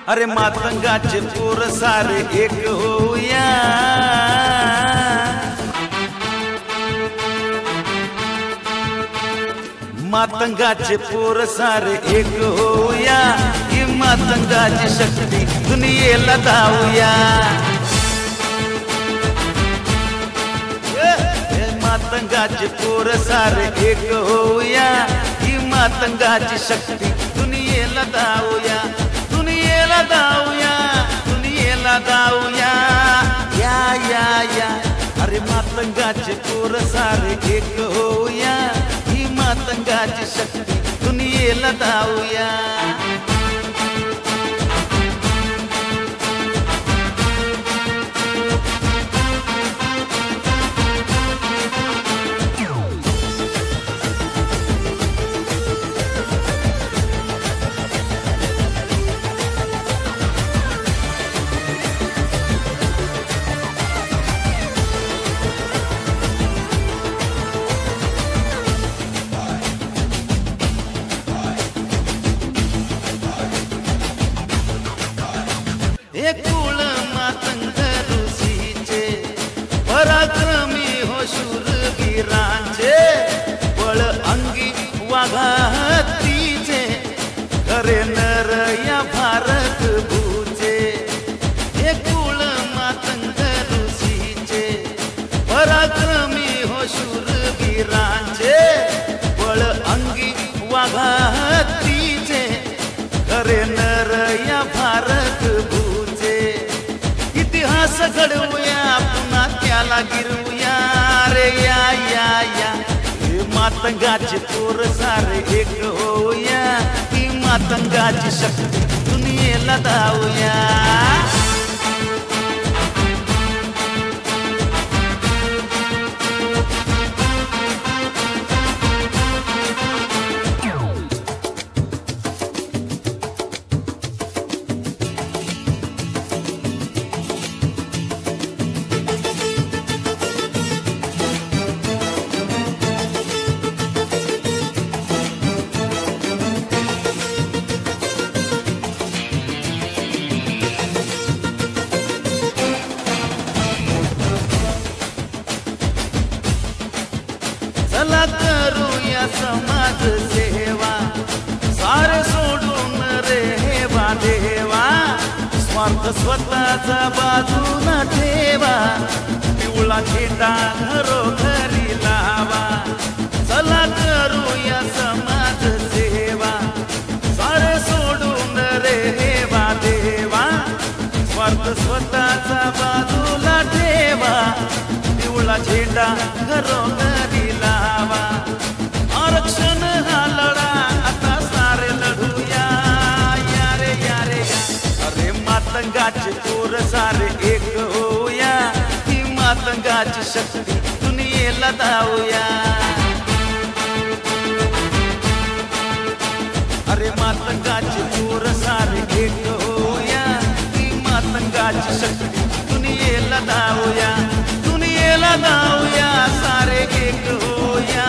अरे मातंगाचे पोर सारे एक होऊया, मातंगाचे पोर सारे एक होऊया, ही मातंगाची शक्ती दुनियेला दाऊया। मातंगाचे पोर सारे एक होऊया, ही मातंगाची शक्ती दुनियेला दाऊया, दुनियेला दाऊया, दुनियेला दाऊया। या या या अरे मातंगाचे पोर सारे एक होऊया, ही मातंगाची शक्ती दुनियेला दाऊया। कुळ मातंग ऋषीचे पराक्रमी हो शूरवीरांचे, बळ अंगी वाघा हत्तीचे, खरे नर या भारत भूचे। हे कुळ मातंग ऋषीचे पराक्रमी हो शूरवीरांचे, बळ अंगी वाघा हत्तीचे, खरे नर या भारत भूचे। इतिहास घडवूया पुन्हा त्याला गिरवूया रे या या या। हे मातंगाचे पोर सारे एक होऊया, ही मातंगाची शक्ती दुनियेला दाऊया। चला करूया समाज सेवा, सारे सोडून रेवा देवा, स्वार्थ स्वतःचा बाजूला ठेवा, पिवळा झेंडा घरोघरी लावा। चला करूया समाज सेवा, सारे सोडून रेवा देवा, स्वार्थ स्वतःचा बाजूला ठेवा, पिवळा झेंडा घरोघरी लावा। आरक्षण हा लढा आता सारे लढूया या रे या रे या। अरे मातंगाचे पोर सारे एक होऊया, ही मातंगाची शक्ती दुनियेला दाऊया। अरे मातंगाचे पोर सारे एक होऊया, ही मातंगाची शक्ती दुनियेला दाऊया, दुनियेला दाऊया, सारे एक होऊया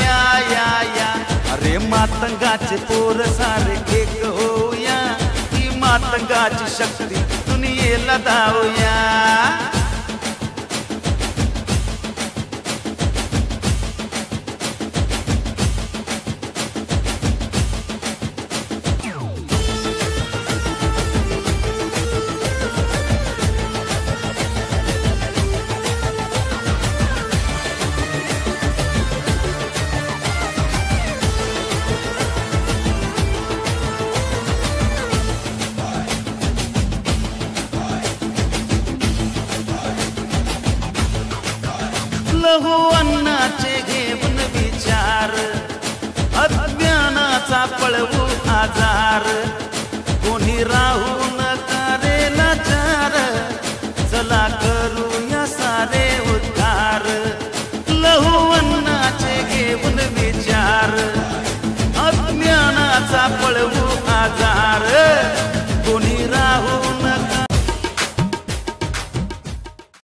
या या या। अरे मातंगाचे पोर सारे एक होऊया, ही मातंगाची शक्ती दुनियेला दाऊया। लहू अन्नाचे घेऊन विचार, अज्ञानाचा पळवू आजार, कोणी राहू नका रे लाचार, चला करूया सारे उद्धार। लहू अन्नाचे घेऊन विचार, अज्ञानाचा पळवू आजार, कोणी राहू